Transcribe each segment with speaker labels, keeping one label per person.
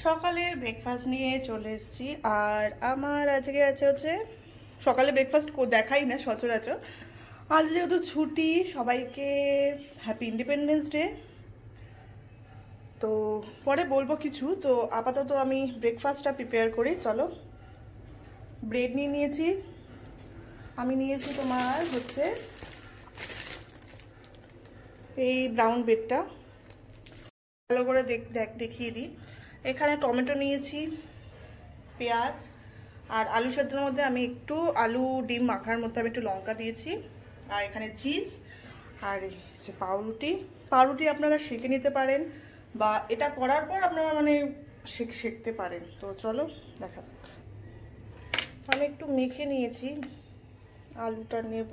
Speaker 1: সকালের ব্রেকফাস্ট নিয়ে চলে এসেছি। আর আমার আজকে আছে হচ্ছে সকালে ব্রেকফাস্ট দেখাই না সচরাচর। আজ যেহেতু ছুটি, সবাইকে হ্যাপি ইন্ডিপেন্ডেন্স ডে। তো পরে বলবো কিছু, তো আপাতত আমি ব্রেকফাস্টটা প্রিপেয়ার করি। চলো, ব্রেড নিয়ে নিয়েছি। আমি নিয়েছি তোমার হচ্ছে এই ব্রাউন ব্রেডটা, ভালো করে দেখিয়ে দিই। এখানে টমেটো নিয়েছি, পেঁয়াজ আর আলু সেদ্ধর মধ্যে আমি একটু আলু ডিম মাখার মধ্যে আমি একটু লঙ্কা দিয়েছি। আর এখানে চিজ আর হচ্ছে পাউরুটি। পাউরুটি আপনারা সেঁকে নিতে পারেন বা এটা করার পর আপনারা মানে সেঁকতে পারেন। তো চলো দেখা যাক। আমি একটু মেখে নিয়েছি। আলুটা নেব,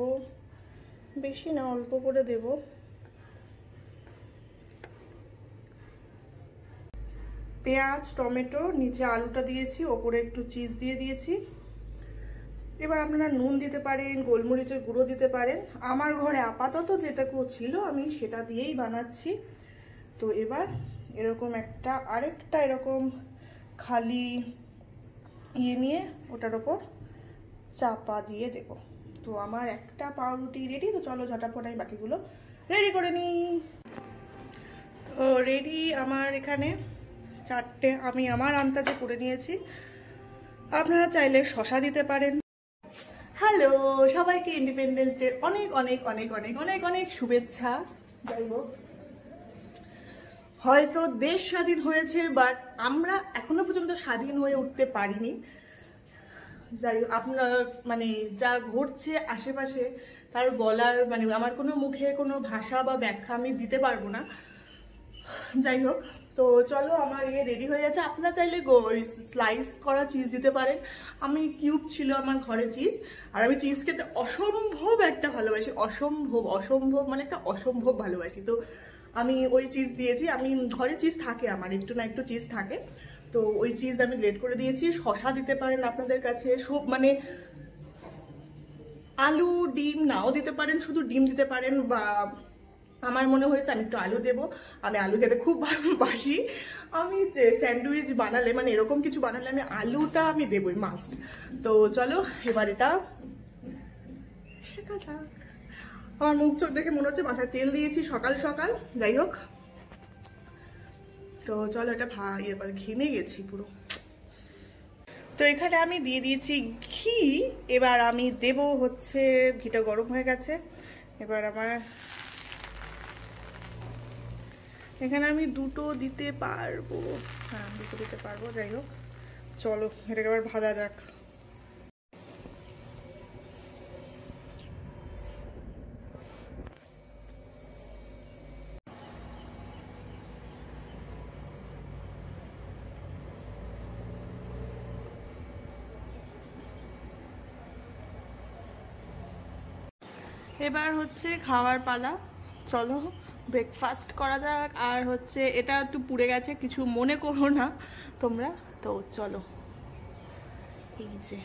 Speaker 1: বেশি না, অল্প করে দেব। পেঁয়াজ টমেটো, নিচে আলুটা দিয়েছি, ওপরে একটু চিজ দিয়ে দিয়েছি। এবার আপনারা নুন দিতে পারেন, গোলমরিচের গুঁড়ো দিতে পারেন। আমার ঘরে আপাতত যেটুকু ছিল আমি সেটা দিয়েই বানাচ্ছি। তো এবার এরকম আরেকটা এরকম খালি নিয়ে ওটার ওপর চাপা দিয়ে দেব। তো আমার একটা পাউরুটি রেডি। তো চলো ঝটাফট আমি বাকিগুলো রেডি করে নিই। তো রেডি আমার এখানে চারটে আমি আমার আন্দাজে করে নিয়েছি। আপনারা চাইলে শসা দিতে পারেন। হ্যালো সবাইকে ইন্ডিপেন্ডেন্স ডে অনেক অনেক অনেক অনেক অনেক অনেক শুভেচ্ছা। যাই হোক, হয়তো দেশ স্বাধীন হয়েছে, বাট আমরা এখনো পর্যন্ত স্বাধীন হয়ে উঠতে পারিনি। যাই হোক, আপনার মানে যা ঘটছে আশেপাশে তার বলার মানে আমার কোনো মুখে কোনো ভাষা বা ব্যাখ্যা আমি দিতে পারবো না। যাই হোক, তো চলো আমার রেডি হয়ে গেছে। আপনারা চাইলে স্লাইস করা চিজ দিতে পারেন। আমি কিউব ছিল আমার ঘরে চিজ, আর আমি চিজ খেতে অসম্ভব একটা ভালোবাসি। অসম্ভব অসম্ভব মানে একটা অসম্ভব ভালোবাসি। তো আমি ওই চিজ দিয়েছি। আমি ঘরে চিজ থাকে, আমার একটু না একটু চিজ থাকে। তো ওই চিজ আমি গ্রেট করে দিয়েছি। শসা দিতে পারেন আপনাদের কাছে, মানে আলু ডিম নাও দিতে পারেন, শুধু ডিম দিতে পারেন। বা আমার মনে হয়েছে আমি একটু আলু দেবো। আমি আলু খেতে খুব ভালোবাসি। আমি স্যান্ডউইচ বানালে মানে এরকম কিছু বানালে আমি আলুটা আমি দেবই মাস্ট। তো চলো এবার এটা শেখা যাক। আমার মুখ চোখ দেখে মনে হচ্ছে মাথায় তেল দিয়েছি সকাল সকাল। যাই হোক, তো চলো এটা এবার ঘেমে গেছি পুরো। তো এখানে আমি দিয়ে দিয়েছি ঘি। এবার আমি দেব হচ্ছে, ঘিটা গরম হয়ে গেছে। এবার আমার এখানে আমি দুটো দিতে পারবো। হ্যাঁ, দুটো দিতে পারবো। যাই হোক, চলো এটাকে আবার ভাজা যাক। এবার হচ্ছে খাওয়ার পালা। চলো ব্রেকফাস্ট করা যাক। আর হচ্ছে এটা একটু পুড়ে গেছে, কিছু মনে করো না তোমরা। তো চলো, এই যে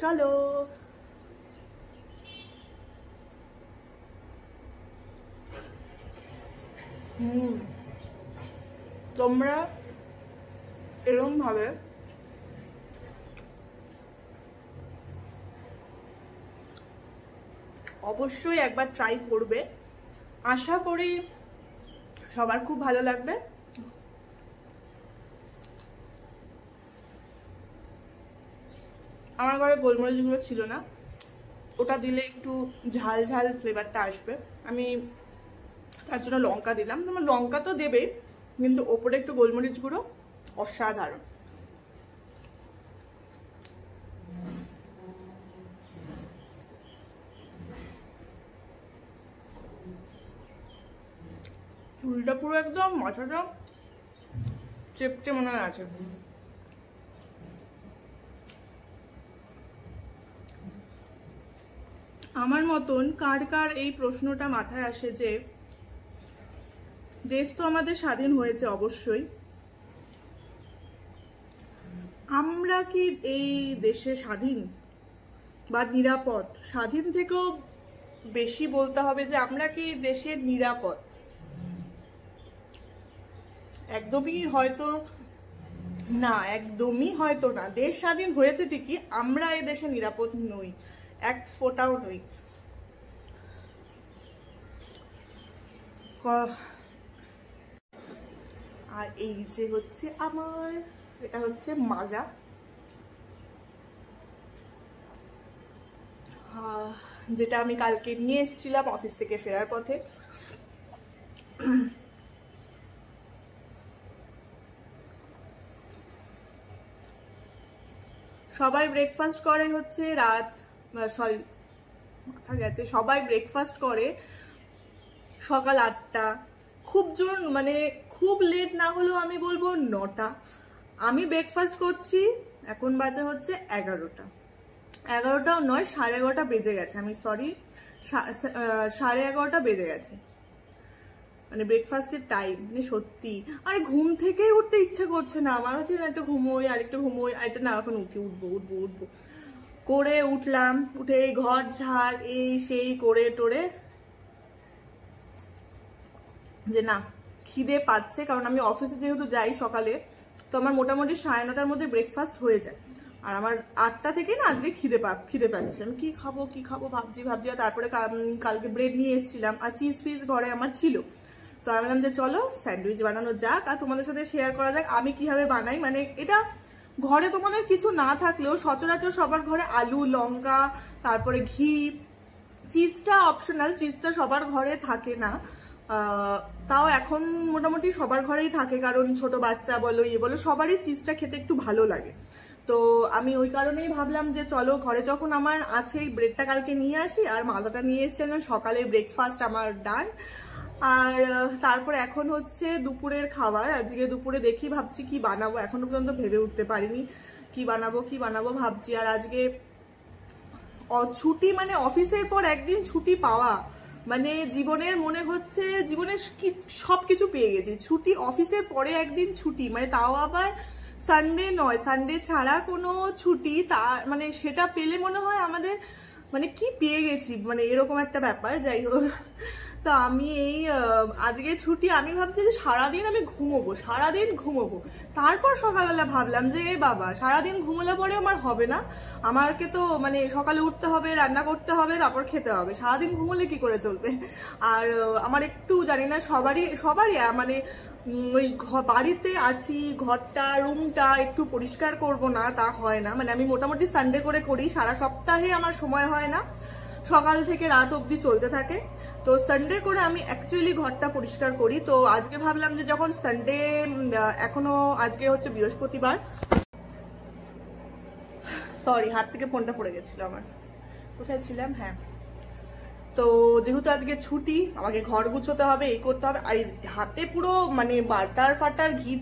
Speaker 1: চলো। তোমরা এরকম ভাবে অবশ্যই একবার ট্রাই করবে। আশা করি সবার খুব ভালো লাগবে। আমার ঘরে গোলমরিচগুলো ছিল না, ওটা দিলে একটু ঝাল ঝাল ফ্লেভারটা আসবে। আমি তার জন্য লঙ্কা দিলাম। তোমার লঙ্কা তো দেবে, কিন্তু ওপরে একটু গোলমরিচ গুঁড়ো অসাধারণ। চুলটা পুরো একদম মাথাটা চেপটে মনে আছে। আমার মতন কার কার এই প্রশ্নটা মাথায় আসে যে দেশ তো আমাদের স্বাধীন হয়েছে, অবশ্যই আমরা কি এই দেশে স্বাধীন বা নিরাপদ? স্বাধীন থেকেও বেশি বলতে হবে যে আমরা কি দেশের নিরাপদ। একদমই হয়তো না, একদমই হয়তো না। দেশ স্বাধীন হয়েছে ঠিকই, আমরা এই দেশে নিরাপদ নই, এক ফোঁটাও নই। আর এই যে হচ্ছে আমার, এটা হচ্ছে মাজা, যেটা আমি কালকে নিয়ে এসেছিলাম অফিস থেকে ফেরার পথে। সবাই ব্রেকফাস্ট করে হচ্ছে রাত, সরি মাথা গেছে, সবাই ব্রেকফাস্ট করে সকাল 8টা, খুব জোর মানে খুব লেট না হলেও আমি বলবো 9টা। আমি ব্রেকফাস্ট করছি, এখন বাজে হচ্ছে 11টা, 11টাও নয়, 11:30 বেজে গেছে, আমি সরি 11:30 বেজে গেছে মানে ব্রেকফাস্টের টাইম। মানে সত্যি আর ঘুম থেকেই উঠতে ইচ্ছে করছে না আমার, হচ্ছে না একটু ঘুমোই আর একটু ঘুমোই, আর একটা না এখন উঠবো করে উঠলাম, উঠে এই ঘর ঝাড় এই সেই করে টোরে যে না খিদে পাচ্ছে, কারণ আমি অফিসে যেহেতু যাই সকালে, তো আমার মোটামুটি 9:30টার মধ্যে ব্রেকফাস্ট হয়ে যায়। আর আমার 8টা থেকে না আজকে খিদে পাচ্ছে, আমি কি খাবো ভাবছি। আর তারপরে কালকে ব্রেড নিয়ে এসেছিলাম আর চিজ ফিজ ঘরে আমার ছিল, তো আমি বললাম যে চলো স্যান্ডউইচ বানানো যাক আর তোমাদের সাথে শেয়ার করা যাক আমি কিভাবে বানাই। মানে এটা ঘরে তোমাদের কিছু না থাকলেও সচরাচর সবার ঘরে আলু, লঙ্কা, তারপরে ঘি, চিজটা অপশনাল, চিজটা সবার ঘরে থাকে না, তাও এখন মোটামুটি সবার ঘরেই থাকে, কারণ ছোট বাচ্চা বলো বলো সবারই চিজটা খেতে একটু ভালো লাগে। তো আমি ওই কারণেই ভাবলাম যে চলো ঘরে যখন আমার আছে ব্রেডটা কালকে নিয়ে আসি, আর মাজাটা নিয়ে এসেছিলাম, সকালের ব্রেকফাস্ট আমার ডান। আর তারপর এখন হচ্ছে দুপুরের খাবার, আজকে দুপুরে দেখি ভাবছি কি বানাবো, এখনো পর্যন্ত ভেবে উঠতে পারিনি কি বানাবো ভাবছি। আর আজকে ছুটি, মানে অফিসের পর একদিন ছুটি পাওয়া মানে জীবনের মনে হচ্ছে জীবনের সবকিছু পেয়ে গেছি। ছুটি, অফিসের পরে একদিন ছুটি, মানে তাও আবার সানডে নয়, সানডে ছাড়া কোনো ছুটি, তার মানে সেটা পেলে মনে হয় আমাদের মানে কি পেয়ে গেছি, মানে এরকম একটা ব্যাপার। যাই হোক, তো আমি এই আজকে ছুটি, আমি ভাবছি যে সারাদিন আমি ঘুমোবো। তারপর সকালবেলা ভাবলাম যে বাবা সারাদিন ঘুমোলে পরে আমার হবে না, আমাকে তো মানে সকালে উঠতে হবে, রান্না করতে হবে, তারপর খেতে হবে, সারাদিন ঘুমোলে কি করে চলবে। আর আমার একটু জানি না সবারই মানে ওই বাড়িতে আছি, ঘরটা রুমটা একটু পরিষ্কার করব না তা হয় না, মানে আমি মোটামুটি সানডে করে করি, সারা সপ্তাহে আমার সময় হয় না, সকাল থেকে রাত অবধি চলতে থাকে, তো সানডে করে আমি অ্যাকচুয়ালি ঘরটা পরিষ্কার করি। তো আজকে ভাবলাম যে যখন সানডে, এখনো আজকে হচ্ছে বৃহস্পতিবার, সরি হাত থেকে ফোনটা পড়ে গেছিল আমার, কোথায় ছিলাম, হ্যাঁ, তো যেহেতু আজকে ছুটি আমাকে ঘর গুছোতে হবে, এই করতে হবে, আর হাতে পুরো মানে বাটার ঘি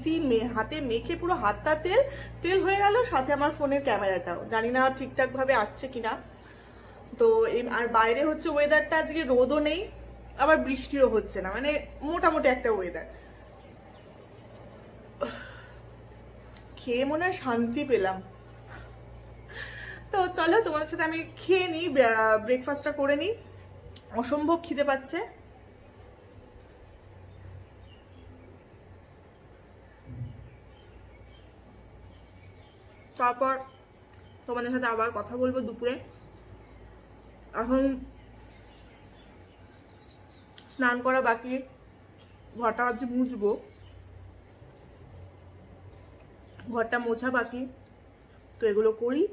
Speaker 1: হাতে মেখে পুরো হাতটা তেল হয়ে গেল, সাথে আমার ফোনের ক্যামেরাটাও জানি না ঠিকঠাক ভাবে আসছে কিনা। তো আর বাইরে হচ্ছে ওয়েদারটা আজকে রোদও নেই আবার বৃষ্টিও হচ্ছে না, মানে মোটামুটি একটা ওয়েদার, খেয়ে মনে হয় শান্তি পেলাম। তো চলো তোমাদের সাথে আমি খেয়ে নিই, ব্রেকফাস্টটা করে নিই, অসম্ভব খিদে পাচ্ছে। তারপর তোমাদের সাথে আবার কথা বলবো দুপুরে। এখন স্নান করা বাকি, ঘরটা আজকে মুছবো, ঘরটা মোছা বাকি, তো এগুলো করি।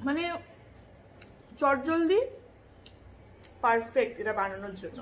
Speaker 1: মানে চটজলদি পারফেক্ট এটা বানানোর জন্য।